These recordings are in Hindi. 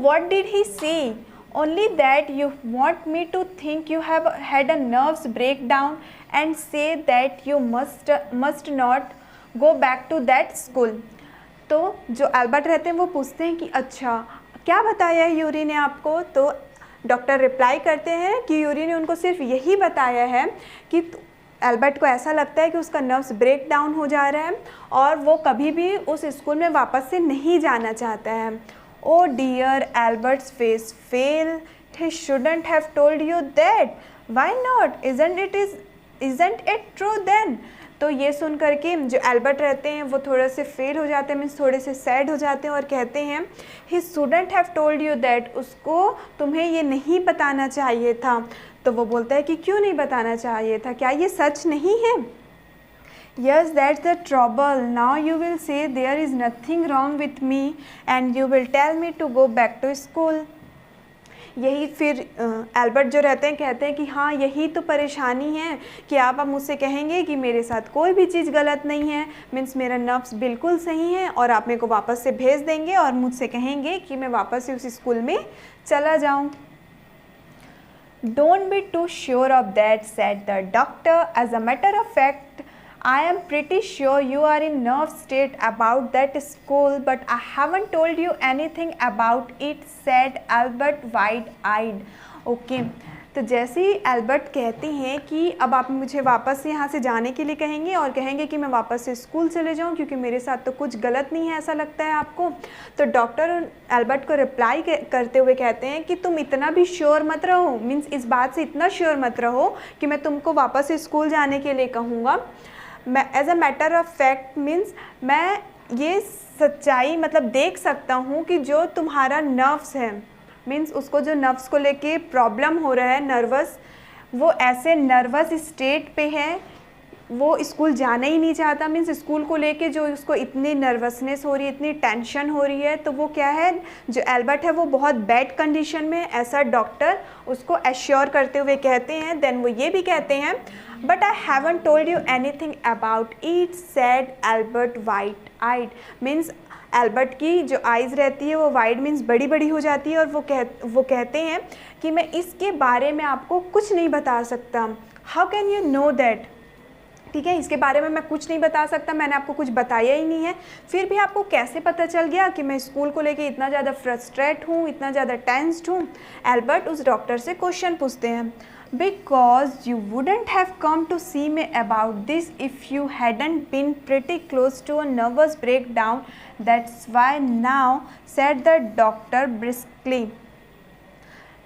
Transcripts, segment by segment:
what did he say? Only that you want me to think you have had a nerves breakdown and say that you must not go back to that school. तो जो एल्बर्ट रहते हैं वो पूछते हैं कि अच्छा क्या बताया है यूरी ने आपको? तो डॉक्टर रिप्लाई करते हैं कि यूरी ने उनको सिर्फ यही बताया है कि एल्बर्ट को ऐसा लगता है कि उसका नर्व्स ब्रेक डाउन हो जा रहा है और वो कभी भी उस स्कूल में वापस से नहीं जाना चाहता है। Oh dear, Albert's face fell, he shouldn't have told you that, why not, isn't it true then? तो ये सुन करके जो एल्बर्ट रहते हैं वो थोड़े से फेल हो जाते हैं, मीन्स थोड़े से सैड हो जाते हैं और कहते हैं ही shouldn't have told you that, उसको तुम्हें ये नहीं बताना चाहिए था। तो वो बोलता है कि क्यों नहीं बताना चाहिए था, क्या ये सच नहीं है? Yes, that's the trouble. Now you will say there is nothing wrong with me and you will tell me to go back to school. यही फिर एल्बर्ट जो रहते हैं कहते हैं कि हाँ यही तो परेशानी है कि आप अब मुझसे कहेंगे कि मेरे साथ कोई भी चीज़ गलत नहीं है, मीन्स मेरा नर्व्स बिल्कुल सही है और आप मेरे को वापस से भेज देंगे और मुझसे कहेंगे कि मैं वापस से उस स्कूल में चला जाऊँ। Don't be too sure of that, said the doctor. As a matter of fact, I am pretty sure you are in nerve state about that school, but I haven't told you anything about it, said Albert wide-eyed. Okay. तो जैसे ही एल्बर्ट कहते हैं कि अब आप मुझे वापस से यहाँ से जाने के लिए कहेंगे और कहेंगे कि मैं वापस से स्कूल चले जाऊँ क्योंकि मेरे साथ तो कुछ गलत नहीं है ऐसा लगता है आपको, तो डॉक्टर एल्बर्ट को रिप्लाई करते हुए कहते हैं कि तुम इतना भी श्योर मत रहो, मीन्स इस बात से इतना श्योर मत रहो कि मैं तुमको वापस से स्कूल जाने के लिए कहूँगा। मैं as a matter of fact, means मैं ये सच्चाई मतलब देख सकता हूँ कि जो तुम्हारा नर्व्स है, मीन्स उसको जो नर्व्स को लेके प्रॉब्लम हो रहा है नर्वस, वो ऐसे नर्वस स्टेट पे है, वो स्कूल जाना ही नहीं चाहता, मीन्स स्कूल को लेके जो उसको इतनी नर्वसनेस हो रही है, इतनी टेंशन हो रही है, तो वो क्या है, जो एल्बर्ट है वो बहुत बैड कंडीशन में, ऐसा डॉक्टर उसको एश्योर करते हुए कहते हैं। देन वो ये भी कहते हैं but I haven't told you anything about it, said Albert white eyed. Means Albert की जो आइज़ रहती है वो वाइड मीन्स बड़ी बड़ी हो जाती है और वो कहते हैं कि मैं इसके बारे में आपको कुछ नहीं बता सकता। How can you know that? ठीक है, इसके बारे में मैं कुछ नहीं बता सकता, मैंने आपको कुछ बताया ही नहीं है, फिर भी आपको कैसे पता चल गया कि मैं स्कूल को लेके इतना ज़्यादा फ्रस्ट्रेट हूँ, इतना ज़्यादा टेंस्ड हूँ? एल्बर्ट उस डॉक्टर से क्वेश्चन पूछते हैं, because you wouldn't have come to see me about this if you hadn't been pretty close to a nervous breakdown, that's why now, said the doctor briskly.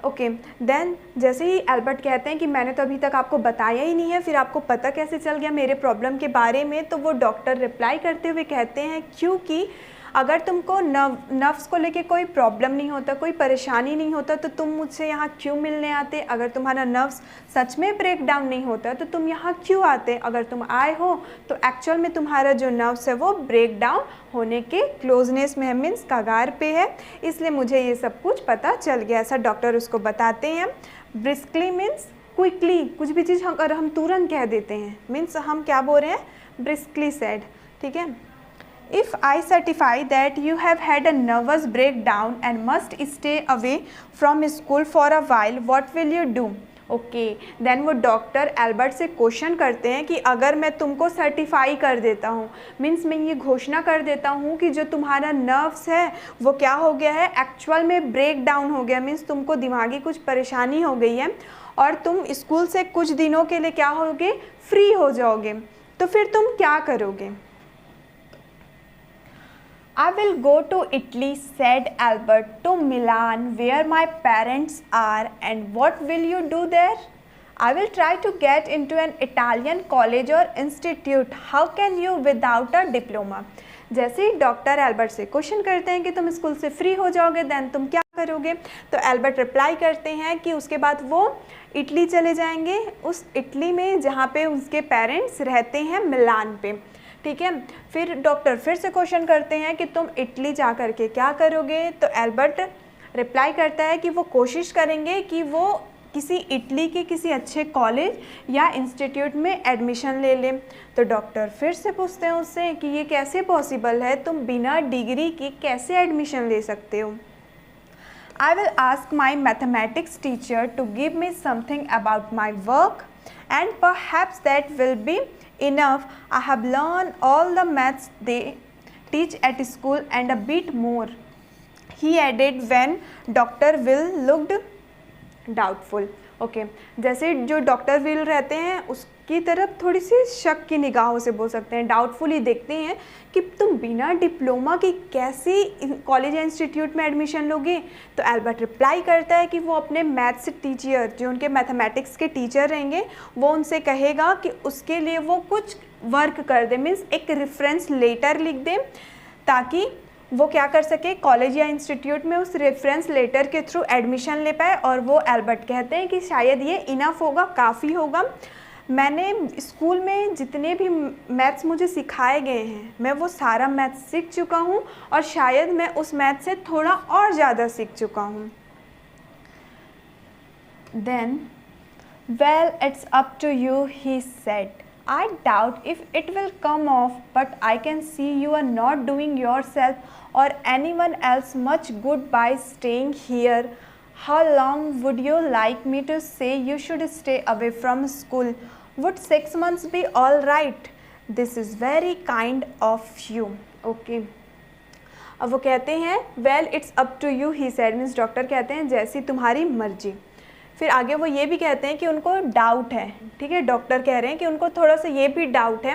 Okay then जैसे ही एल्बर्ट कहते हैं कि मैंने तो अभी तक आपको बताया ही नहीं है, फिर आपको पता कैसे चल गया मेरे प्रॉब्लम के बारे में? तो वो डॉक्टर रिप्लाई करते हुए कहते हैं क्योंकि अगर तुमको नर्व्स को लेके कोई प्रॉब्लम नहीं होता, कोई परेशानी नहीं होता, तो तुम मुझसे यहाँ क्यों मिलने आते? अगर तुम्हारा नर्व्स सच में ब्रेक डाउन नहीं होता तो तुम यहाँ क्यों आते? अगर तुम आए हो तो एक्चुअल में तुम्हारा जो नर्व्स है वो ब्रेक डाउन होने के क्लोजनेस में है, मीन्स कगार पे है, इसलिए मुझे ये सब कुछ पता चल गया, ऐसा डॉक्टर उसको बताते हैं। ब्रिस्कली मीन्स क्विकली, कुछ भी चीज़ अगर हम तुरंत कह देते हैं, मीन्स हम क्या बोल रहे हैं, ब्रिस्कली सेड। ठीक है, If I certify that you have had a nervous breakdown and must stay away from school for a while, what will you do? Okay then वो डॉक्टर एल्बर्ट से क्वेश्चन करते हैं कि अगर मैं तुमको सर्टिफाई कर देता हूँ, मीन्स मैं ये घोषणा कर देता हूँ कि जो तुम्हारा नर्व्स है वो क्या हो गया है, एक्चुअल में ब्रेक डाउन हो गया, मीन्स तुमको दिमागी कुछ परेशानी हो गई है और तुम स्कूल से कुछ दिनों के लिए क्या होगे, फ्री हो जाओगे, तो फिर तुम क्या करोगे? I will go to Italy, said Albert, to Milan, where my parents are. And what will you do there? I will try to get into an Italian college or institute. How can you without a diploma? जैसे ही डॉक्टर एल्बर्ट से क्वेश्चन करते हैं कि तुम स्कूल से फ्री हो जाओगे, देन तुम क्या करोगे? तो एल्बर्ट रिप्लाई करते हैं कि उसके बाद वो इटली चले जाएंगे, उस इटली में जहाँ पे उसके पेरेंट्स रहते हैं, मिलान पे। ठीक है, फिर डॉक्टर फिर से क्वेश्चन करते हैं कि तुम इटली जा कर के क्या करोगे? तो एल्बर्ट रिप्लाई करता है कि वो कोशिश करेंगे कि वो किसी इटली के किसी अच्छे कॉलेज या इंस्टीट्यूट में एडमिशन ले लें। तो डॉक्टर फिर से पूछते हैं उससे कि ये कैसे पॉसिबल है, तुम बिना डिग्री के कैसे एडमिशन ले सकते हो? I will ask my mathematics teacher to give me something about my work, and perhaps that will be enough. I have learned all the maths they teach at school and a bit more, he added when Dr. Will looked doubtful. Okay जैसे जो डॉक्टर विल रहते हैं उसकी तरफ थोड़ी सी शक की निगाहों से बोल सकते हैं, डाउटफुली देखते हैं कि तुम बिना डिप्लोमा के कैसे कॉलेज या इंस्टीट्यूट में एडमिशन लोगे। तो एल्बर्ट रिप्लाई करता है कि वो अपने मैथ्स टीचर, जो उनके मैथमेटिक्स के टीचर रहेंगे, वो उनसे कहेगा कि उसके लिए वो कुछ वर्क कर दे, मीन्स एक रेफरेंस लेटर लिख दें, ताकि वो क्या कर सके, कॉलेज या इंस्टीट्यूट में उस रेफरेंस लेटर के थ्रू एडमिशन ले पाए। और वो एल्बर्ट कहते हैं कि शायद ये इनफ होगा, काफ़ी होगा। मैंने स्कूल में जितने भी मैथ्स मुझे सिखाए गए हैं, मैं वो सारा मैथ्स सीख चुका हूँ और शायद मैं उस मैथ्स से थोड़ा और ज़्यादा सीख चुका हूँ। Then well it's up to you, he said, I doubt if it will come off, but I can see you are not doing yourself or anyone else much good by staying here. How long would you like me to say you should stay away from school? Would 6 months be all right? This is very kind of you. Okay. अब वो कहते हैं well it's up to you, he said, means doctor कहते हैं जैसी तुम्हारी मर्जी। फिर आगे वो ये भी कहते हैं कि उनको डाउट है, ठीक है, डॉक्टर कह रहे हैं कि उनको थोड़ा सा ये भी डाउट है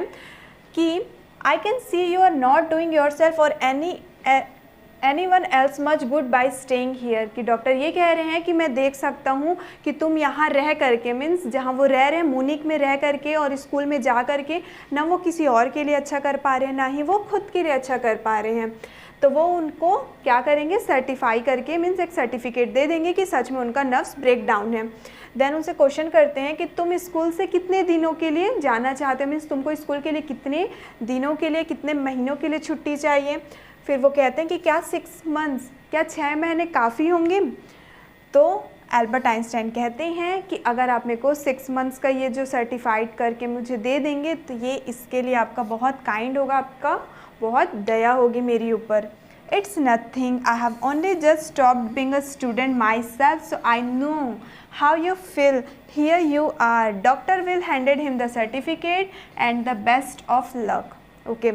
कि I can see you are not doing yourself और anyone else much good by staying here, कि डॉक्टर ये कह रहे हैं कि मैं देख सकता हूँ कि तुम यहाँ रह करके, मीन्स जहाँ वो रह रहे हैं म्यूनिख में रह करके और स्कूल में जा करके, ना वो किसी और के लिए अच्छा कर पा रहे हैं, ना ही वो खुद के लिए अच्छा कर पा रहे हैं। तो वो उनको क्या करेंगे, सर्टिफाई करके, मीन्स एक सर्टिफिकेट दे देंगे कि सच में उनका नर्व्स ब्रेक डाउन है। देन उनसे क्वेश्चन करते हैं कि तुम स्कूल से कितने दिनों के लिए जाना चाहते हो, मीन्स तुमको स्कूल के लिए कितने दिनों के लिए, कितने महीनों के लिए छुट्टी चाहिए। फिर वो कहते हैं कि क्या 6 मंथ्स, क्या 6 महीने काफ़ी होंगे। तो एल्बर्ट आइंस्टाइन कहते हैं कि अगर आप मेरे को 6 मंथ्स का ये जो सर्टिफाइड करके मुझे दे देंगे तो ये इसके लिए आपका बहुत काइंड होगा, आपका बहुत दया होगी मेरी ऊपर। It's nothing, I have only just stopped being a student myself, so I know how you feel, here you are. Doctor will handed him the certificate and the best of luck. Okay,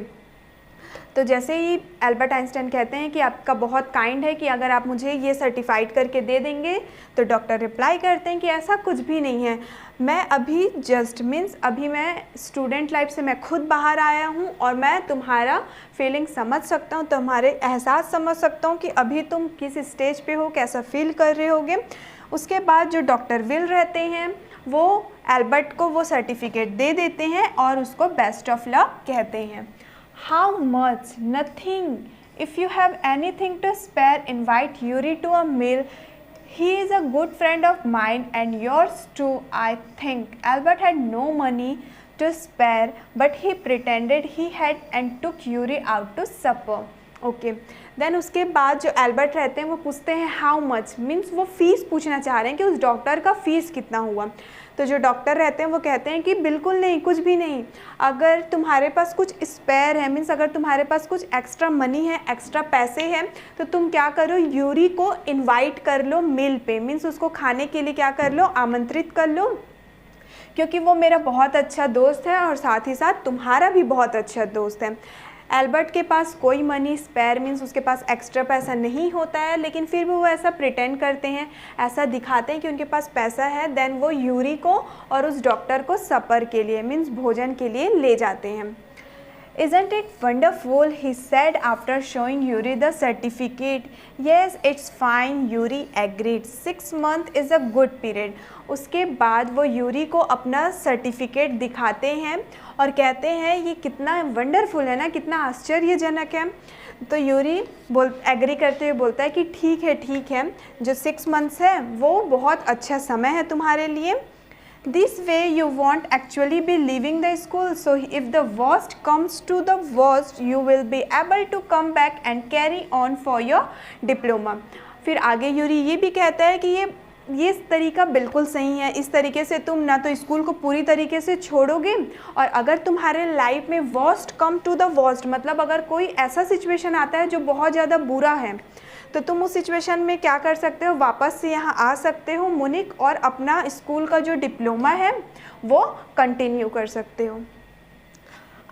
तो जैसे ही एल्बर्ट आइंस्टाइन कहते हैं कि आपका बहुत काइंड है कि अगर आप मुझे ये सर्टिफाइड करके दे देंगे, तो डॉक्टर रिप्लाई करते हैं कि ऐसा कुछ भी नहीं है, मैं अभी जस्ट मीन्स अभी मैं स्टूडेंट लाइफ से मैं खुद बाहर आया हूँ और मैं तुम्हारा फीलिंग समझ सकता हूँ, तुम्हारे एहसास समझ सकता हूँ कि अभी तुम किस स्टेज पे हो, कैसा फील कर रहे होगे। उसके बाद जो डॉक्टर विल रहते हैं वो एल्बर्ट को वो सर्टिफिकेट दे देते हैं और उसको बेस्ट ऑफ लक कहते हैं। How much? Nothing. If you have anything to spare, invite Yuri to a meal. He is a good friend of mine and yours too, I think. Albert had no money to spare, but he pretended he had and took Yuri out to supper. Okay. Then उसके बाद जो एल्बर्ट रहते हैं वो पूछते हैं हाउ मच, मीन्स वो फ़ीस पूछना चाह रहे हैं कि उस डॉक्टर का फ़ीस कितना हुआ। तो जो डॉक्टर रहते हैं वो कहते हैं कि बिल्कुल नहीं, कुछ भी नहीं, अगर तुम्हारे पास कुछ स्पेयर है, मीन्स अगर तुम्हारे पास कुछ एक्स्ट्रा मनी है, एक्स्ट्रा पैसे हैं, तो तुम क्या करो, यूरी को इनवाइट कर लो मील पे, मीन्स उसको खाने के लिए क्या कर लो, आमंत्रित कर लो, क्योंकि वो मेरा बहुत अच्छा दोस्त है और साथ ही साथ तुम्हारा भी बहुत अच्छा दोस्त है। एल्बर्ट के पास कोई मनी स्पेयर मीन्स उसके पास एक्स्ट्रा पैसा नहीं होता है, लेकिन फिर भी वो ऐसा प्रिटेंड करते हैं, ऐसा दिखाते हैं कि उनके पास पैसा है। देन वो यूरी को और उस डॉक्टर को सपर के लिए मीन्स भोजन के लिए ले जाते हैं। Isn't it wonderful? He said after showing Yuri the certificate. Yes, it's fine. Yuri agreed. 6 months is a good period. उसके बाद वो यूरी को अपना सर्टिफिकेट दिखाते हैं और कहते हैं ये कितना वंडरफुल है ना, कितना आश्चर्यजनक है। तो यूरी एग्री करते हुए बोलता है कि ठीक है, जो 6 मंथ्स है वो बहुत अच्छा समय है तुम्हारे लिए। This way you won't actually be leaving the school, so if the worst comes to the worst, you will be able to come back and carry on for your diploma. फिर आगे यूरी ये भी कहता है कि ये तरीका बिल्कुल सही है, इस तरीके से तुम ना तो स्कूल को पूरी तरीके से छोड़ोगे, और अगर तुम्हारे लाइफ में worst come to the worst, मतलब अगर कोई ऐसा सिचुएशन आता है जो बहुत ज़्यादा बुरा है, तो तुम उस सिचुएशन में क्या कर सकते हो, वापस से यहाँ आ सकते हो मुनिक और अपना स्कूल का जो डिप्लोमा है वो कंटिन्यू कर सकते हो।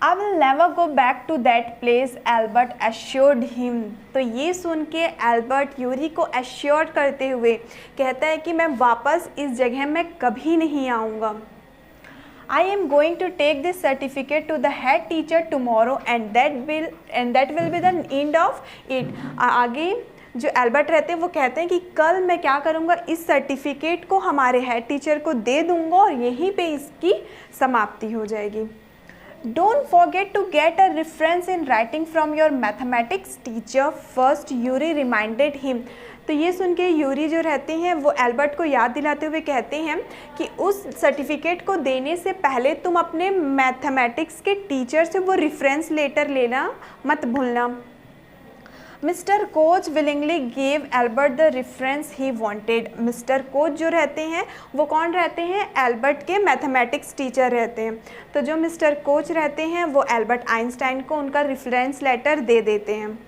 I will never go back to that place, Albert assured him। तो ये सुन के एल्बर्ट यूरी को एश्योर करते हुए कहता है कि मैं वापस इस जगह में कभी नहीं आऊँगा। I am going to take this certificate to the head teacher tomorrow and that will be the end of it। आगे जो एल्बर्ट रहते हैं वो कहते हैं कि कल मैं क्या करूँगा, इस सर्टिफिकेट को हमारे हेड टीचर को दे दूँगा और यहीं पे इसकी समाप्ति हो जाएगी। Don't forget to get a reference in writing from your mathematics teacher first, Yuri reminded him। तो ये सुन के यूरी जो रहते हैं वो एल्बर्ट को याद दिलाते हुए कहते हैं कि उस सर्टिफिकेट को देने से पहले तुम अपने मैथमेटिक्स के टीचर से वो रेफरेंस लेटर लेना मत भूलना। Mister coach willingly gave Albert the reference he wanted. Mister coach जो रहते हैं वो कौन रहते हैं, एल्बर्ट के मैथमेटिक्स टीचर रहते हैं। तो जो मिस्टर कोच रहते हैं वो एल्बर्ट आइंस्टाइन को उनका रेफरेंस लेटर दे देते हैं।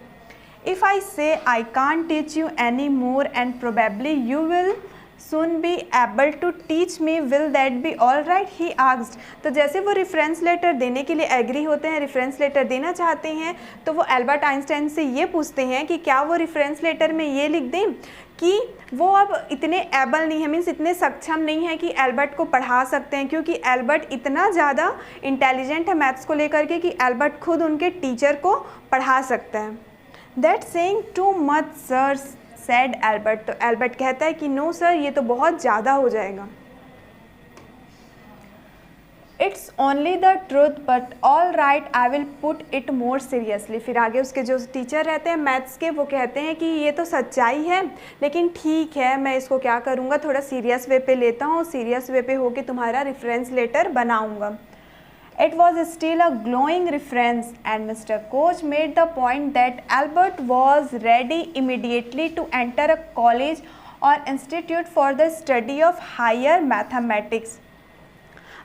इफ़ आई से I can't teach you any more and probably you will soon be able to teach me, will that be all right, he asked। तो जैसे वो रेफरेंस लेटर देने के लिए एग्री होते हैं, रेफरेंस लेटर देना चाहते हैं, तो वो एल्बर्ट आइंस्टाइन से ये पूछते हैं कि क्या वो रेफरेंस लेटर में ये लिख दें कि वो अब इतने एबल नहीं है, मीन्स इतने सक्षम नहीं है कि एल्बर्ट को पढ़ा सकते हैं, क्योंकि एल्बर्ट इतना ज़्यादा इंटेलिजेंट है मैथ्स को लेकर के कि एल्बर्ट खुद उनके टीचर को पढ़ा सकता है। That saying too much sir sad Albert. तो एल्बर्ट कहता है कि नो सर, ये तो बहुत ज़्यादा हो जाएगा। It's only the truth but all right I will put it more seriously. फिर आगे उसके जो टीचर रहते हैं मैथ्स के वो कहते हैं कि ये तो सच्चाई है, लेकिन ठीक है मैं इसको क्या करूँगा, थोड़ा सीरियस वे पे लेता हूँ, सीरियस वे पे होके तुम्हारा रेफरेंस लेटर बनाऊँगा। It was still a glowing reference, and Mr. Koch made the point that Albert was ready immediately to enter a college or institute for the study of higher mathematics।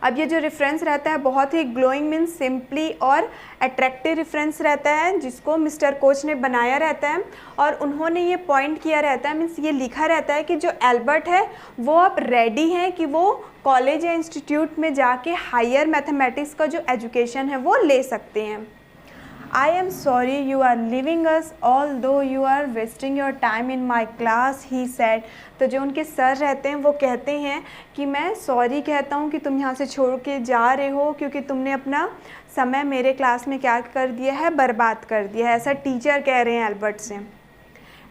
अब ये जो रेफरेंस रहता है बहुत ही ग्लोइंग मीन्स सिंपली और अट्रैक्टिव रेफरेंस रहता है जिसको मिस्टर कोच ने बनाया रहता है, और उन्होंने ये पॉइंट किया रहता है, मीन्स ये लिखा रहता है कि जो एल्बर्ट है वो अब रेडी हैं कि वो कॉलेज या इंस्टीट्यूट में जाके हायर मैथमेटिक्स का जो एजुकेशन है वो ले सकते हैं। I am sorry you are leaving us although you are wasting your time in my class, he said। तो जो उनके सर रहते हैं वो कहते हैं कि मैं सॉरी कहता हूँ कि तुम यहाँ से छोड़ के जा रहे हो, क्योंकि तुमने अपना समय मेरे क्लास में क्या कर दिया है, बर्बाद कर दिया है। ऐसा टीचर कह रहे हैं एल्बर्ट से।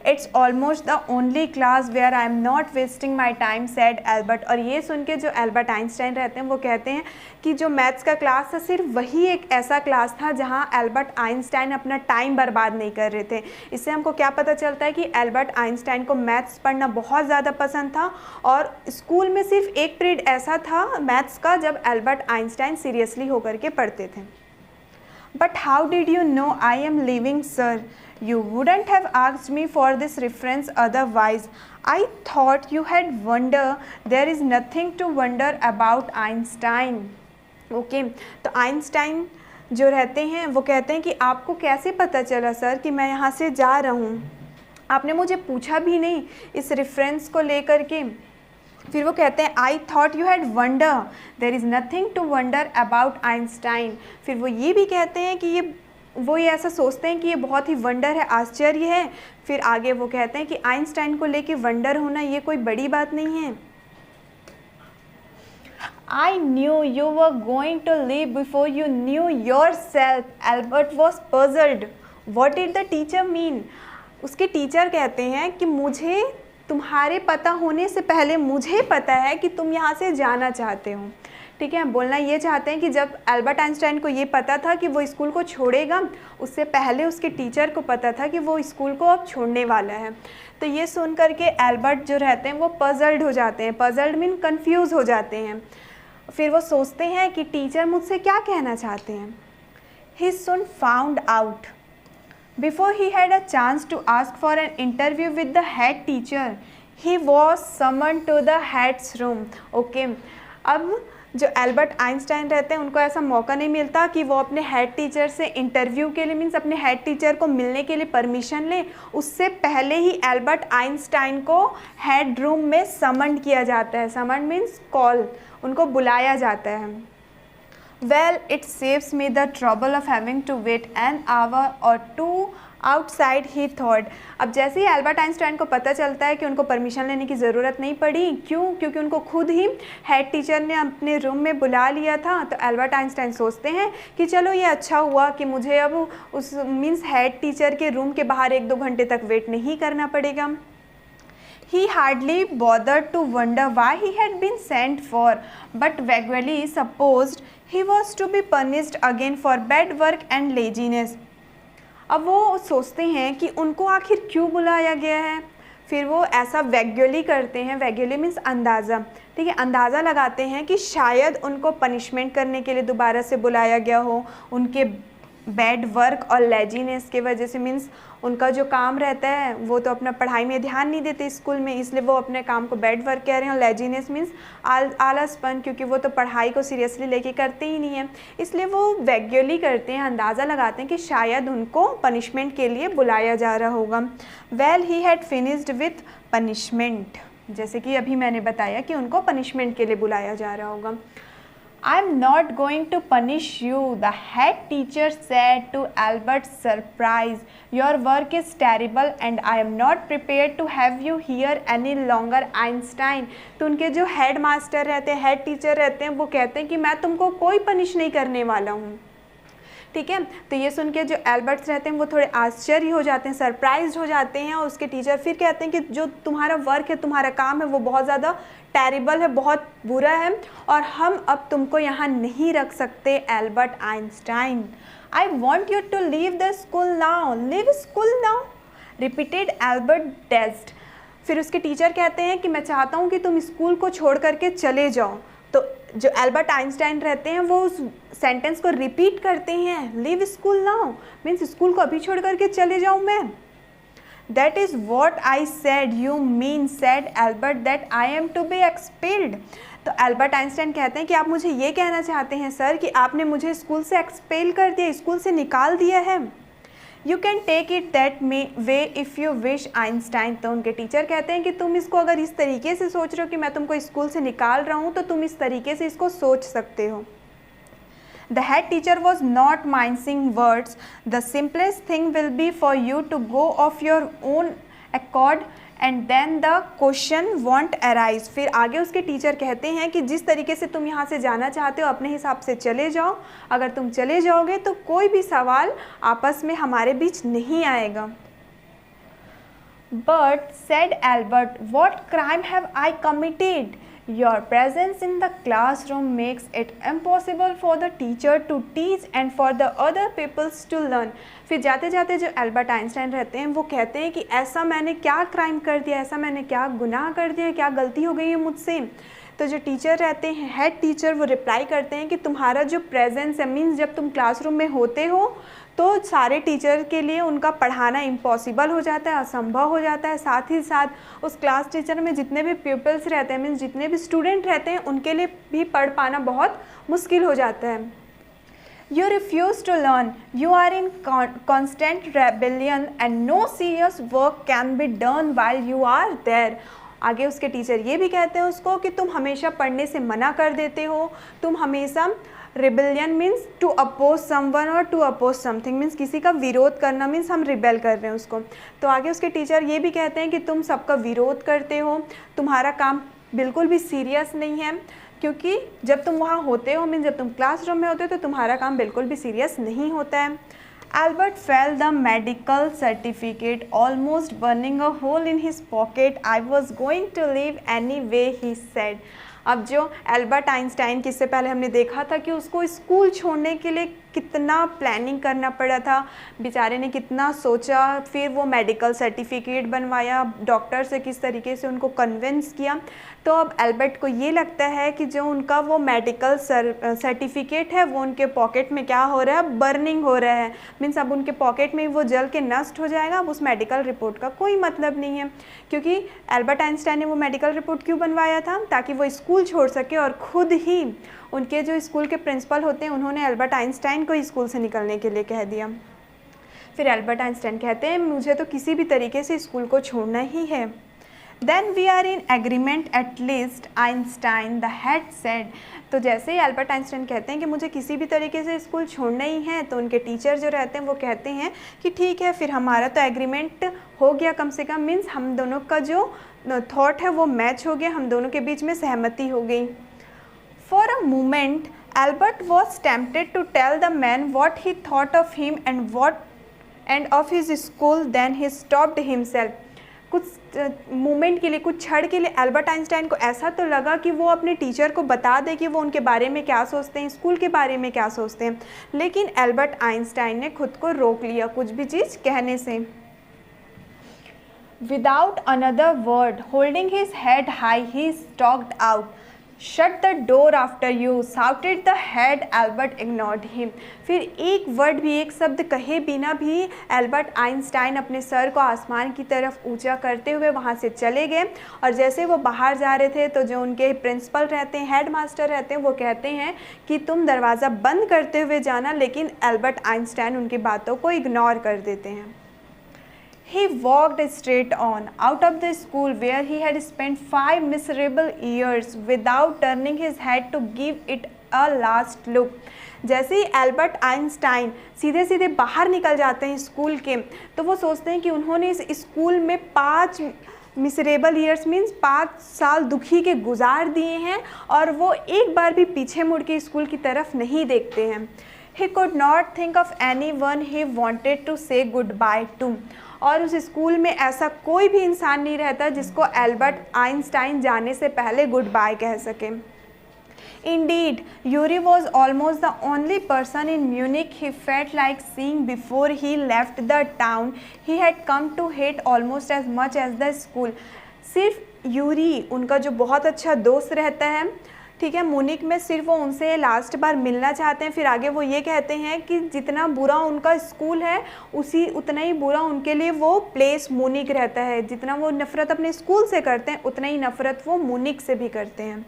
It's almost the only class where I am not wasting my time, said Albert. और ये सुन के जो एल्बर्ट आइंस्टाइन रहते हैं वो कहते हैं कि जो मैथ्स का क्लास था सिर्फ वही एक ऐसा क्लास था जहाँ एल्बर्ट आइंस्टाइन अपना टाइम बर्बाद नहीं कर रहे थे। इससे हमको क्या पता चलता है कि एल्बर्ट आइंस्टाइन को मैथ्स पढ़ना बहुत ज़्यादा पसंद था, और स्कूल में सिर्फ एक पीरियड ऐसा था मैथ्स का जब एल्बर्ट आइंस्टाइन सीरियसली होकर के पढ़ते थे। But how did you know I am leaving, sir? You wouldn't have asked me for this reference otherwise. I thought you had wonder. There is nothing to wonder about Einstein. Okay, तो आइंस्टाइन जो रहते हैं वो कहते हैं कि आपको कैसे पता चला सर कि मैं यहाँ से जा रहा हूँ, आपने मुझे पूछा भी नहीं इस रेफरेंस को लेकर के। फिर वो कहते हैं I thought you had wonder, there is nothing to wonder about Einstein. फिर वो ये भी कहते हैं कि वो ऐसा सोचते हैं कि ये बहुत ही वंडर है, आश्चर्य है। फिर आगे वो कहते हैं कि आइंस्टाइन को लेके वंडर होना ये कोई बड़ी बात नहीं है। I knew you were going to leave before you knew yourself. Albert was puzzled. What did the teacher mean? उसके टीचर कहते हैं कि मुझे तुम्हारे पता होने से पहले मुझे पता है कि तुम यहाँ से जाना चाहते हो। ठीक है, बोलना ये चाहते हैं कि जब एल्बर्ट आइंस्टाइन को ये पता था कि वो स्कूल को छोड़ेगा, उससे पहले उसके टीचर को पता था कि वो स्कूल को अब छोड़ने वाला है। तो ये सुन करके एल्बर्ट जो रहते हैं वो पजल्ड हो जाते हैं। पजल्ड मीन कंफ्यूज हो जाते हैं। फिर वो सोचते हैं कि टीचर मुझसे क्या कहना चाहते हैं। ही soon found out. Before he had a chance to ask for an interview with the head teacher, he was summoned to the head's room. Okay, अब जो एल्बर्ट आइंस्टाइन रहते हैं उनको ऐसा मौका नहीं मिलता कि वो अपने हेड टीचर से इंटरव्यू के लिए मीन्स अपने हेड टीचर को मिलने के लिए परमिशन लें। उससे पहले ही एल्बर्ट आइंस्टाइन को हेड रूम में समन किया जाता है। समन मीन्स कॉल, उनको बुलाया जाता है। Well it saves me the trouble of having to wait an hour और टू आउटसाइड ही थॉट। अब जैसे ही एल्बर्ट आइंस्टाइन को पता चलता है कि उनको परमिशन लेने की ज़रूरत नहीं पड़ी, क्यों? क्योंकि उनको खुद ही हेड टीचर ने अपने रूम में बुला लिया था। तो एल्बर्ट आइंस्टाइन सोचते हैं कि चलो ये अच्छा हुआ कि मुझे अब उस मीन्स हेड टीचर के रूम के बाहर 1-2 घंटे तक वेट नहीं करना पड़ेगा। He hardly bothered to wonder why he had been sent for, but vaguely supposed he was to be punished again for bad work and laziness. अब वो सोचते हैं कि उनको आखिर क्यों बुलाया गया है। फिर वो ऐसा वैग्युअली करते हैं, वैग्युअली मीन्स अंदाज़ा, ठीक है, अंदाज़ा लगाते हैं कि शायद उनको पनिशमेंट करने के लिए दोबारा से बुलाया गया हो, उनके बैड वर्क और लेजीनेस के वजह से। मीन्स उनका जो काम रहता है वो तो अपना पढ़ाई में ध्यान नहीं देते स्कूल में, इसलिए वो अपने काम को बैड वर्क कह रहे हैं। और लेजीनेस मीन्स आलसपन, क्योंकि वो तो पढ़ाई को सीरियसली लेके करते ही नहीं है, इसलिए वो वैग्युअली करते हैं, अंदाज़ा लगाते हैं कि शायद उनको पनिशमेंट के लिए बुलाया जा रहा होगा। Well he had finished with punishment, जैसे कि अभी मैंने बताया कि उनको पनिशमेंट के लिए बुलाया जा रहा होगा। I am not going to punish you, the head teacher said to Albert's surprise. Your work is terrible and I am not prepared to have you here any longer, Einstein. तो उनके जो हेड मास्टर रहते हैं, हेड टीचर रहते हैं, वो कहते हैं कि मैं तुमको कोई पनिश नहीं करने वाला हूँ, ठीक है। तो ये सुन के जो एल्बर्ट्स रहते हैं वो थोड़े आश्चर्य हो जाते हैं, सरप्राइज्ड हो जाते हैं। और उसके टीचर फिर कहते हैं कि जो तुम्हारा वर्क है, तुम्हारा काम है, वो बहुत ज़्यादा टेरिबल है, बहुत बुरा है, और हम अब तुमको यहाँ नहीं रख सकते Albert Einstein. I want you to leave the school now, leave school now, repeated Albert डेस्ट। फिर उसके टीचर कहते हैं कि मैं चाहता हूँ कि तुम स्कूल को छोड़ करके चले जाओ। तो जो एल्बर्ट आइंस्टाइन रहते हैं वो उस सेंटेंस को रिपीट करते हैं, leave school now means school को अभी छोड़ करके चले जाऊँ मैं। That is what I said you mean, said Albert, that I am to be expelled. तो एल्बर्ट आइंस्टाइन कहते हैं कि आप मुझे ये कहना चाहते हैं सर कि आपने मुझे स्कूल से एक्सपेल कर दिया, स्कूल से निकाल दिया है। You can take it that way if you wish, Einstein. तो उनके टीचर कहते हैं कि तुम इसको अगर इस तरीके से सोच रहे हो कि मैं तुमको स्कूल से निकाल रहा हूँ, तो तुम इस तरीके से इसको सोच सकते हो। The head teacher was not mincing words. The simplest thing will be for you to go of your own accord and then the question won't arise. फिर आगे उसके टीचर कहते हैं कि जिस तरीके से तुम यहाँ से जाना चाहते हो अपने हिसाब से चले जाओ, अगर तुम चले जाओगे तो कोई भी सवाल आपस में हमारे बीच नहीं आएगा। But said Albert, what crime have I committed? Your presence in the classroom makes it impossible for the teacher to teach and for the other pupils to learn. फिर जाते जाते जो एल्बर्ट आइंस्टाइन रहते हैं वो कहते हैं कि ऐसा मैंने क्या क्राइम कर दिया, ऐसा मैंने क्या गुनाह कर दिया, क्या गलती हो गई है मुझसे। तो जो टीचर रहते हैं, हेड टीचर, वो रिप्लाई करते हैं कि तुम्हारा जो प्रेजेंस है, मीन्स जब तुम क्लासरूम में होते हो तो सारे टीचर के लिए उनका पढ़ाना इम्पॉसिबल हो जाता है, असंभव हो जाता है। साथ ही साथ उस क्लास टीचर में जितने भी प्यूपल्स रहते हैं, मीन्स जितने भी स्टूडेंट रहते हैं, उनके लिए भी पढ़ पाना बहुत मुश्किल हो जाता है। You refuse to learn. You are in constant rebellion and no serious work can be done while you are there. आगे उसके टीचर ये भी कहते हैं उसको कि तुम हमेशा पढ़ने से मना कर देते हो, तुम हमेशा rebellion means to oppose someone और टू अपोज समथिंग मीन्स किसी का विरोध करना, मीन्स हम रिबेल कर रहे हैं उसको। तो आगे उसके टीचर ये भी कहते हैं कि तुम सबका विरोध करते हो, तुम्हारा काम बिल्कुल भी सीरियस नहीं है, क्योंकि जब तुम वहाँ होते हो, मीन्स जब तुम क्लासरूम में होते हो तो तुम्हारा काम बिल्कुल भी सीरियस नहीं होता है। Albert felt the medical certificate almost burning a hole in his pocket. I was going to leave anyway, he said. अब जो एल्बर्ट आइंस्टाइन, किससे पहले हमने देखा था कि उसको स्कूल छोड़ने के लिए कितना प्लानिंग करना पड़ा था, बेचारे ने कितना सोचा, फिर वो मेडिकल सर्टिफिकेट बनवाया, डॉक्टर से किस तरीके से उनको कन्विंस किया। तो अब एल्बर्ट को ये लगता है कि जो उनका वो मेडिकल सर्टिफिकेट है वो उनके पॉकेट में क्या हो रहा है, बर्निंग हो रहा है। मीन्स अब उनके पॉकेट में वो जल के नष्ट हो जाएगा। अब उस मेडिकल रिपोर्ट का कोई मतलब नहीं है, क्योंकि एल्बर्ट आइंस्टाइन ने वो मेडिकल रिपोर्ट क्यों बनवाया था, ताकि वो स्कूल छोड़ सके। और ख़ुद ही उनके जो स्कूल के प्रिंसिपल होते हैं उन्होंने एल्बर्ट आइंस्टाइन को स्कूल से निकलने के लिए कह दिया। फिर एल्बर्ट आइंस्टाइन कहते हैं मुझे तो किसी भी तरीके से स्कूल को छोड़ना ही है। Then we are in agreement at least, Einstein the head said। तो जैसे ही एल्बर्ट आइंस्टाइन कहते हैं कि मुझे किसी भी तरीके से स्कूल छोड़ना ही है, तो उनके टीचर जो रहते हैं वो कहते हैं कि ठीक है, फिर हमारा तो एग्रीमेंट हो गया कम से कम। मीन्स हम दोनों का जो थॉट है वो मैच हो गया, हम दोनों के बीच में सहमति हो गई। For a moment Albert was tempted to tell the man what he thought of him and of his school, then he stopped himself. कुछ मोमेंट के लिए, कुछ क्षण के लिए एल्बर्ट आइंस्टाइन को ऐसा तो लगा कि वो अपने टीचर को बता दे कि वो उनके बारे में क्या सोचते हैं, स्कूल के बारे में क्या सोचते हैं, लेकिन एल्बर्ट आइंस्टाइन ने खुद को रोक लिया कुछ भी चीज़ कहने से। Without another word, holding his head high, he stocked out. Shut the door after you, shouted the head. Albert ignored him. फिर एक वर्ड भी, एक शब्द कहे बिना भी एल्बर्ट आइंस्टाइन अपने सर को आसमान की तरफ ऊंचा करते हुए वहाँ से चले गए। और जैसे वो बाहर जा रहे थे तो जो उनके प्रिंसिपल रहते हैं, हेड मास्टर रहते हैं, वो कहते हैं कि तुम दरवाज़ा बंद करते हुए जाना, लेकिन एल्बर्ट आइंस्टाइन उनकी बातों को इग्नोर कर देते हैं। He walked straight on, out of the school where he had spent 5 miserable years, without turning his head to give it a last look। जैसे ही एल्बर्ट आइंस्टाइन सीधे सीधे बाहर निकल जाते हैं स्कूल के, तो वो सोचते हैं कि उन्होंने इस स्कूल में 5 मिसरेबल ईयर्स मीन्स 5 साल दुखी के गुजार दिए हैं, और वो एक बार भी पीछे मुड़ के स्कूल की तरफ नहीं देखते हैं। He could not think of anyone he wanted to say goodbye to। और उस स्कूल में ऐसा कोई भी इंसान नहीं रहता जिसको एल्बर्ट आइंस्टाइन जाने से पहले गुड बाय कह सके। Indeed, Yuri was almost the only person in Munich he felt like seeing before he left the town he had come to hate almost as much as the school। सिर्फ यूरी, उनका जो बहुत अच्छा दोस्त रहता है, ठीक है, मुनिक में, सिर्फ वो उनसे लास्ट बार मिलना चाहते हैं। फिर आगे वो ये कहते हैं कि जितना बुरा उनका स्कूल है उतना ही बुरा उनके लिए वो प्लेस मुनिक रहता है। जितना वो नफ़रत अपने स्कूल से करते हैं उतना ही नफ़रत वो मुनिक से भी करते हैं।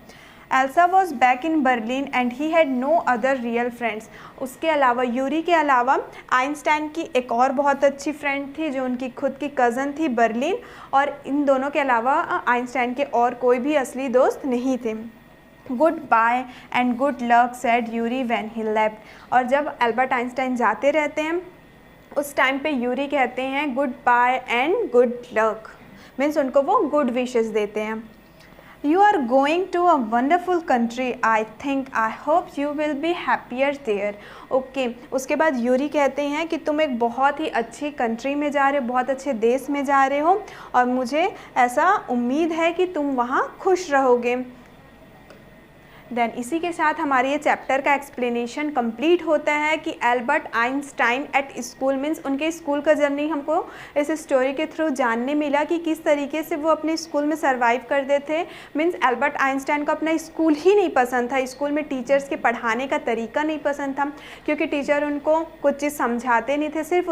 Elsa was back in Berlin and he had no other real friends. उसके अलावा, यूरी के अलावा, आइंस्टाइन की एक और बहुत अच्छी फ्रेंड थी जो उनकी खुद की कज़न थी, बर्लिन। और इन दोनों के अलावा आइंस्टाइन के और कोई भी असली दोस्त नहीं थे। Goodbye and good luck said Yuri when he left. और जब एल्बर्ट आइंस्टाइन जाते रहते हैं उस टाइम पे यूरी कहते हैं goodbye and good luck, means उनको वो गुड विशेस देते हैं। You are going to a wonderful country, I think, I hope you will be happier there. Okay, उसके बाद यूरी कहते हैं कि तुम एक बहुत ही अच्छी कंट्री में जा रहे हो, बहुत अच्छे देश में जा रहे हो, और मुझे ऐसा उम्मीद है कि तुम वहाँ खुश रहोगे। देन इसी के साथ हमारे ये चैप्टर का एक्सप्लेनेशन कंप्लीट होता है कि Albert Einstein at school, means उनके स्कूल का जर्नी हमको इस स्टोरी के थ्रू जानने मिला कि किस तरीके से वो अपने स्कूल में सरवाइव करते थे। मीन्स एल्बर्ट आइंस्टाइन को अपना स्कूल ही नहीं पसंद था, स्कूल में टीचर्स के पढ़ाने का तरीका नहीं पसंद था, क्योंकि टीचर उनको कुछ चीज़ समझाते नहीं थे, सिर्फ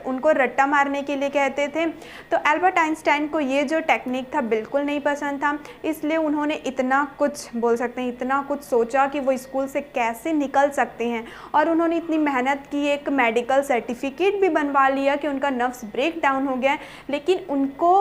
उनको रट्टा मारने के लिए कहते थे। तो एल्बर्ट आइंस्टाइन को ये जो टेक्निक था बिल्कुल नहीं पसंद था, इसलिए उन्होंने इतना कुछ, बोल सकते हैं इतना कुछ सोचा कि वो स्कूल से कैसे निकल सकते हैं। और उन्होंने इतनी मेहनत की, एक मेडिकल सर्टिफिकेट भी बनवा लिया कि उनका नर्व्स ब्रेक डाउन हो गया, लेकिन उनको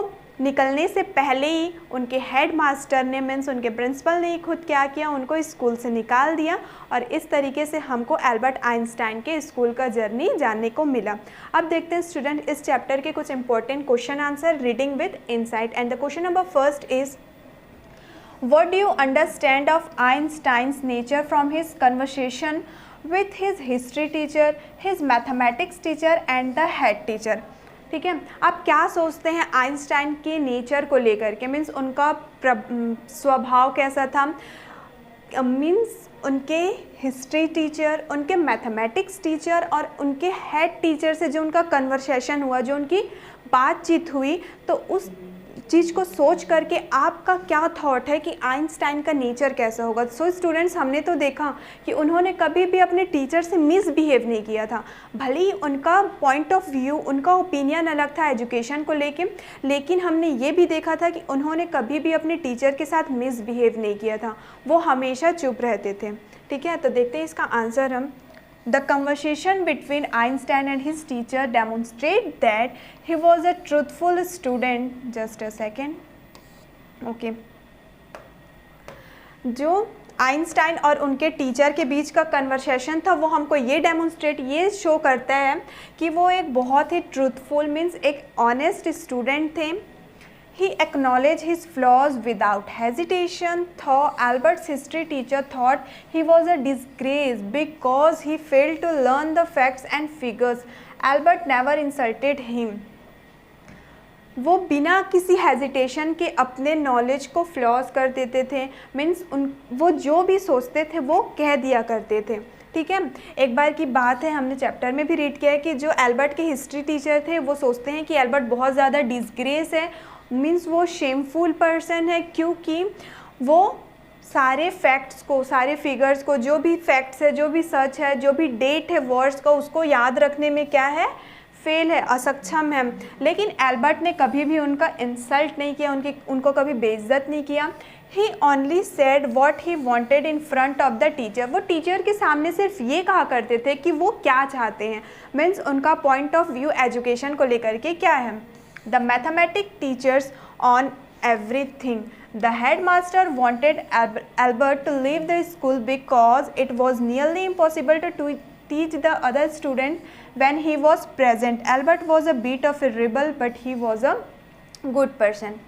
निकलने से पहले ही उनके हेड मास्टर ने, मीन्स उनके प्रिंसिपल ने खुद क्या किया, उनको स्कूल से निकाल दिया। और इस तरीके से हमको एल्बर्ट आइंस्टाइन के स्कूल का जर्नी जानने को मिला। अब देखते हैं स्टूडेंट इस चैप्टर के कुछ important question answer, reading with insight. And the question number first is, what do you understand of Einstein's nature from his conversation with his history teacher, his mathematics teacher and the head teacher। ठीक है, आप क्या सोचते हैं आइंस्टाइन के नेचर को लेकर के, मीन्स उनका स्वभाव कैसा था, मीन्स उनके हिस्ट्री टीचर, उनके मैथमेटिक्स टीचर और उनके हेड टीचर से जो उनका कन्वर्सेशन हुआ, जो उनकी बातचीत हुई, तो उस चीज़ को सोच करके आपका क्या थॉट है कि आइंस्टाइन का नेचर कैसा होगा। सो स्टूडेंट्स, हमने तो देखा कि उन्होंने कभी भी अपने टीचर से मिसबिहेव नहीं किया था। भले ही उनका पॉइंट ऑफ व्यू, उनका ओपिनियन अलग था एजुकेशन को लेके, लेकिन हमने ये भी देखा था कि उन्होंने कभी भी अपने टीचर के साथ मिसबिहेव नहीं किया था, वो हमेशा चुप रहते थे। ठीक है, तो देखते हैं इसका आंसर हम। The conversation between Einstein and his teacher demonstrate that he was a truthful student. Just a second. Okay. जो आइंस्टाइन और उनके टीचर के बीच का कन्वर्सेशन था, वो हमको ये डेमोन्स्ट्रेट, ये शो करता है कि वो एक बहुत ही ट्रूथफुल मीन्स एक ऑनेस्ट स्टूडेंट थे। He acknowledged his flaws without hesitation, though Albert's history teacher thought he was a disgrace because he failed to learn the facts and figures. Albert never insulted him. वो बिना किसी हेजिटेशन के अपने नॉलेज को फ्लॉज कर देते थे, मीन्स वो जो भी सोचते थे वो कह दिया करते थे। ठीक है, एक बार की बात है, हमने चैप्टर में भी रीड किया है कि जो एल्बर्ट के हिस्ट्री टीचर थे वो सोचते हैं कि एल्बर्ट बहुत ज़्यादा डिसग्रेस है, मीन्स वो शेमफुल पर्सन है, क्योंकि वो सारे फैक्ट्स को, सारे फिगर्स को, जो भी फैक्ट्स है, जो भी सच है, जो भी डेट है वर्ड्स का, उसको याद रखने में क्या है, फेल है, असक्षम है। लेकिन एल्बर्ट ने कभी भी उनका इंसल्ट नहीं किया, उनको कभी बेइज्जत नहीं किया। He only said what he wanted in front of the teacher. वो टीचर के सामने सिर्फ ये कहा करते थे कि वो क्या चाहते हैं, मीन्स उनका पॉइंट ऑफ व्यू एजुकेशन को लेकर के क्या है। The mathematic teachers on everything. The headmaster wanted Albert to leave the school because it was nearly impossible to teach the other students when he was present. Albert was a bit of a rebel, but he was a good person.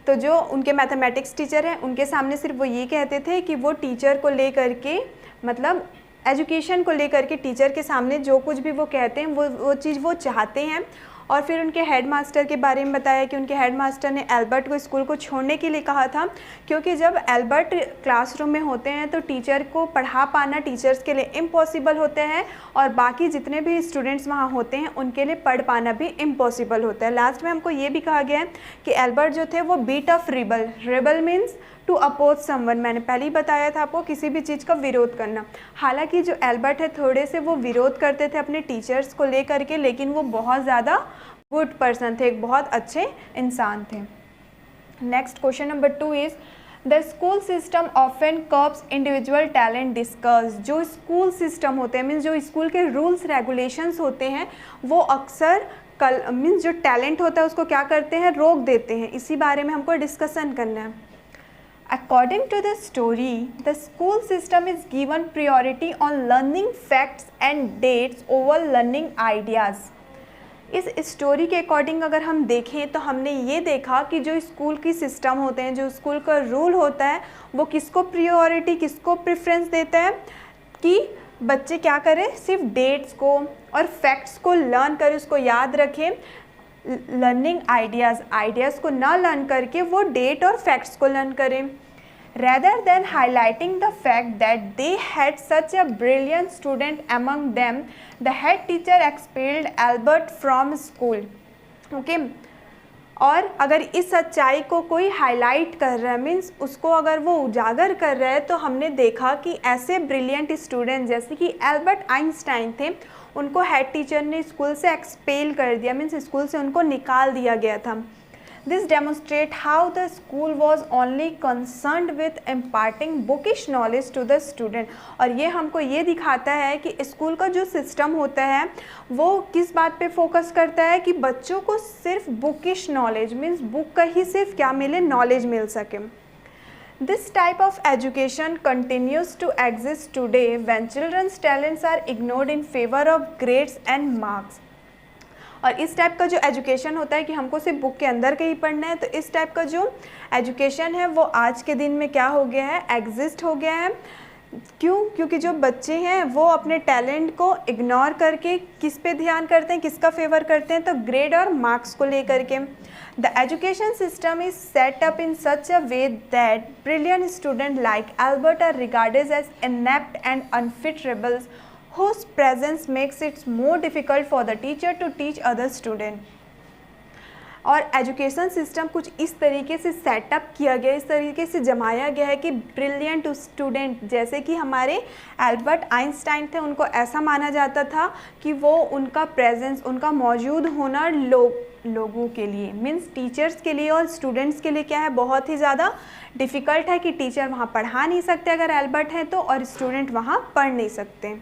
तो जो उनके मैथमेटिक्स टीचर हैं उनके सामने सिर्फ वो ये कहते थे कि वो टीचर को लेकर के, मतलब एजुकेशन को लेकर के टीचर के सामने जो कुछ भी वो कहते हैं वो चीज़ वो चाहते हैं। और फिर उनके हेडमास्टर के बारे में बताया कि उनके हेडमास्टर ने एल्बर्ट को स्कूल को छोड़ने के लिए कहा था, क्योंकि जब एल्बर्ट क्लासरूम में होते हैं तो टीचर को पढ़ा पाना टीचर्स के लिए इम्पॉसिबल होता है और बाकी जितने भी स्टूडेंट्स वहाँ होते हैं उनके लिए पढ़ पाना भी इम्पॉसिबल होता है। लास्ट में हमको ये भी कहा गया है कि एल्बर्ट जो थे वो bit of rebel, rebel means to oppose someone, मैंने पहले ही बताया था आपको, किसी भी चीज़ का विरोध करना। हालांकि जो एल्बर्ट है थोड़े से वो विरोध करते थे अपने टीचर्स को लेकर के, लेकिन वो बहुत ज़्यादा गुड पर्सन थे, एक बहुत अच्छे इंसान थे। Next question number 2 is the school system often curbs individual talent discuss. जो स्कूल सिस्टम होते हैं, मीन्स जो स्कूल के रूल्स रेगुलेशंस होते हैं, वो अक्सर मीन्स जो टैलेंट होता है उसको क्या करते हैं, रोक देते हैं। इसी बारे में हमको डिस्कशन करना है। According to the story, the school system is given priority on learning facts and dates over learning ideas. इस स्टोरी के अकॉर्डिंग अगर हम देखें तो हमने ये देखा कि जो स्कूल की सिस्टम होते हैं, जो स्कूल का रूल होता है, वो किसको प्रायोरिटी, किसको प्रेफरेंस देता है कि बच्चे क्या करें, सिर्फ डेट्स को और फैक्ट्स को लर्न करें, उसको याद रखें। लर्निंग आइडियाज़ को ना लर्न करके वो डेट और फैक्ट्स को लर्न करें। Rather than highlighting the fact that they had such a brilliant student among them, the head teacher expelled Albert from school. Okay? और अगर इस सच्चाई को कोई हाईलाइट कर रहा है, मीन्स उसको अगर वो उजागर कर रहा है, तो हमने देखा कि ऐसे ब्रिलियंट स्टूडेंट जैसे कि एल्बर्ट आइंस्टाइन थे, उनको हेड टीचर ने स्कूल से एक्सपेल कर दिया, मीन्स स्कूल से उनको निकाल दिया गया था। This demonstrates how the school was only concerned with imparting bookish knowledge to the student. और ये हमको ये दिखाता है कि स्कूल का जो सिस्टम होता है वो किस बात पे फोकस करता है कि बच्चों को सिर्फ बुकिश नॉलेज, मीन्स बुक का ही सिर्फ क्या मिले, नॉलेज मिल सके। This type of education continues to exist today when children's talents are ignored in favor of grades and marks. और इस टाइप का जो एजुकेशन होता है कि हमको सिर्फ बुक के अंदर के ही पढ़ना है, तो इस टाइप का जो एजुकेशन है वो आज के दिन में क्या हो गया है, एग्जिस्ट हो गया है, क्यों? क्योंकि जो बच्चे हैं वो अपने टैलेंट को इग्नोर करके किस पे ध्यान करते हैं, किसका फेवर करते हैं? तो ग्रेड और मार्क्स को लेकर के। The education system is set up in such a way that brilliant student like Albert are regarded as inept and unfit rebels whose presence makes it more difficult for the teacher to teach other student। और एजुकेशन सिस्टम कुछ इस तरीके से सेटअप किया गया, इस तरीके से जमाया गया है कि ब्रिलियंट स्टूडेंट जैसे कि हमारे एल्बर्ट आइंस्टाइन थे, उनको ऐसा माना जाता था कि वो उनका प्रेजेंस, उनका मौजूद होना लोगों के लिए मीन्स टीचर्स के लिए और स्टूडेंट्स के लिए क्या है, बहुत ही ज़्यादा डिफ़िकल्ट है कि टीचर वहाँ पढ़ा नहीं सकते अगर एल्बर्ट हैं तो, और स्टूडेंट वहाँ पढ़ नहीं सकते।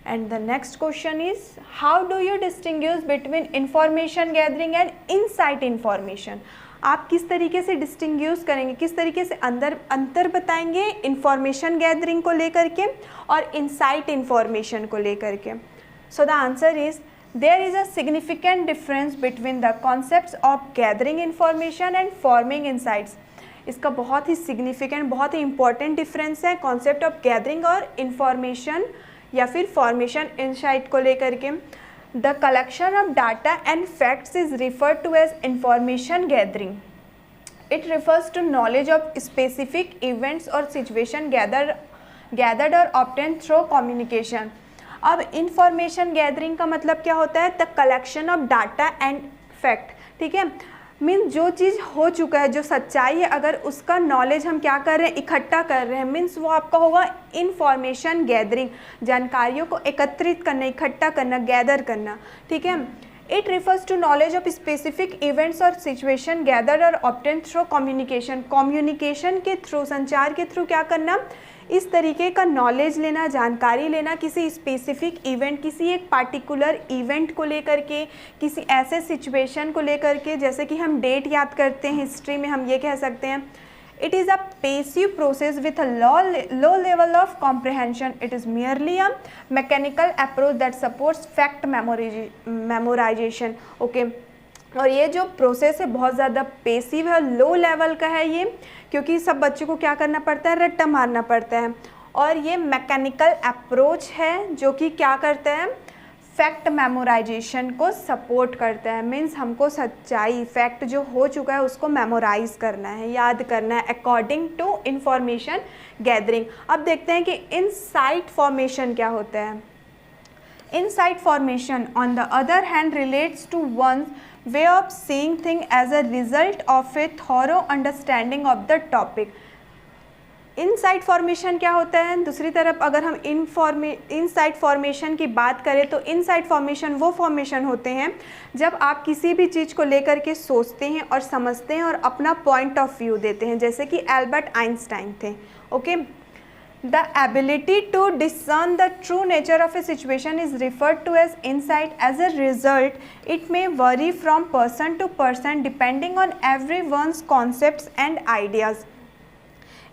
And the next question is, how do you distinguish between information gathering and insight information? आप किस तरीके से डिस्टिंग्यूश करेंगे, किस तरीके से अंतर बताएंगे इंफॉर्मेशन गैदरिंग को लेकर के और इनसाइट इंफॉर्मेशन को लेकर के? So the answer is there is a significant difference between the concepts of gathering information and forming insights. इसका बहुत ही सिग्निफिकेंट, बहुत ही इंपॉर्टेंट डिफरेंस है कॉन्सेप्ट ऑफ गैदरिंग और इंफॉर्मेशन या फिर फॉर्मेशन इनसाइट को लेकर के। The collection of data and facts is referred to as information gathering. It refers to knowledge of specific events और सिचुएशन गैदर्ड और ऑब्टेन थ्रू कम्युनिकेशन। अब इंफॉर्मेशन गैदरिंग का मतलब क्या होता है? The collection of data and fact, ठीक है, मीन्स जो चीज़ हो चुका है, जो सच्चाई है, अगर उसका नॉलेज हम क्या कर रहे हैं, इकट्ठा कर रहे हैं, मीन्स वो आपका होगा इंफॉर्मेशन गैदरिंग, जानकारियों को एकत्रित करना, इकट्ठा करना, गैदर करना, ठीक है। It refers to knowledge of specific events और सिचुएशन गैदर्ड और ऑब्टेन थ्रू कम्युनिकेशन। कम्युनिकेशन के थ्रू, संचार के थ्रू क्या करना, इस तरीके का नॉलेज लेना, जानकारी लेना किसी स्पेसिफिक इवेंट, किसी एक पार्टिकुलर इवेंट को लेकर के, किसी ऐसे सिचुएशन को लेकर के, जैसे कि हम डेट याद करते हैं हिस्ट्री में, हम ये कह सकते हैं it is a passive process with a low level of comprehension. It is merely a mechanical approach that supports fact memorisation. Okay, और ये जो प्रोसेस है बहुत ज़्यादा पेसिव है, लो लेवल का है ये, क्योंकि सब बच्चों को क्या करना पड़ता है, रट्टा मारना पड़ता है। और ये मैकेनिकल अप्रोच है जो कि क्या करता है, फैक्ट मेमोराइजेशन को सपोर्ट करता है। मीन्स हमको सच्चाई, फैक्ट जो हो चुका है उसको मेमोराइज करना है, याद करना है अकॉर्डिंग टू इंफॉर्मेशन गैदरिंग। अब देखते हैं कि इनसाइट फॉर्मेशन क्या होता है। Insight formation on the other hand relates to one's way of seeing thing as a result of a thorough understanding of the topic। Insight formation क्या होता है? दूसरी तरफ अगर हम इनसाइट फॉर्मेशन की बात करें तो इनसाइट फॉर्मेशन वो फॉर्मेशन होते हैं जब आप किसी भी चीज़ को लेकर के सोचते हैं और समझते हैं और अपना पॉइंट ऑफ व्यू देते हैं, जैसे कि एल्बर्ट आइंस्टाइन थे। Okay, The ability to discern the true nature of a situation is referred to as insight. As a result, it may vary from person to person depending on everyone's concepts and ideas.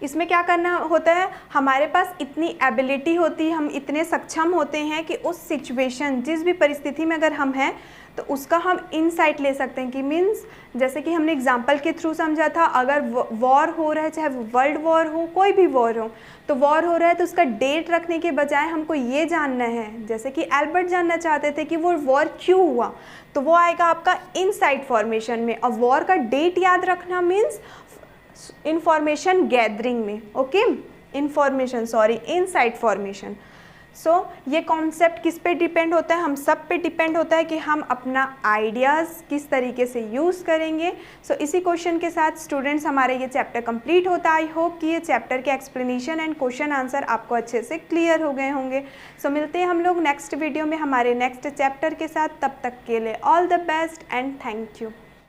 इसमें क्या करना होता है, हमारे पास इतनी एबिलिटी होती है, हम इतने सक्षम होते हैं कि उस सिचुएशन, जिस भी परिस्थिति में अगर हम हैं तो उसका हम इनसाइट ले सकते हैं। कि मीन्स जैसे कि हमने एग्जांपल के थ्रू समझा था, अगर वॉर हो रहा है, चाहे वो वर्ल्ड वॉर हो, कोई भी वॉर हो, तो वॉर हो रहा है तो उसका डेट रखने के बजाय हमको ये जानना है, जैसे कि एल्बर्ट जानना चाहते थे कि वो वॉर क्यों हुआ, तो वो आएगा आपका इनसाइट फॉर्मेशन में। और वॉर का डेट याद रखना मीन्स इंफॉर्मेशन गैदरिंग में। Okay, insight formation. सो ये कॉन्सेप्ट किस पे डिपेंड होता है, हम सब पे डिपेंड होता है कि हम अपना आइडियाज़ किस तरीके से यूज़ करेंगे। सो इसी क्वेश्चन के साथ स्टूडेंट्स हमारे ये चैप्टर कंप्लीट होता है। आई होप कि ये चैप्टर के एक्सप्लेनेशन एंड क्वेश्चन आंसर आपको अच्छे से क्लियर हो गए होंगे। सो मिलते हैं हम लोग नेक्स्ट वीडियो में हमारे नेक्स्ट चैप्टर के साथ। तब तक के लिए all the best and thank you.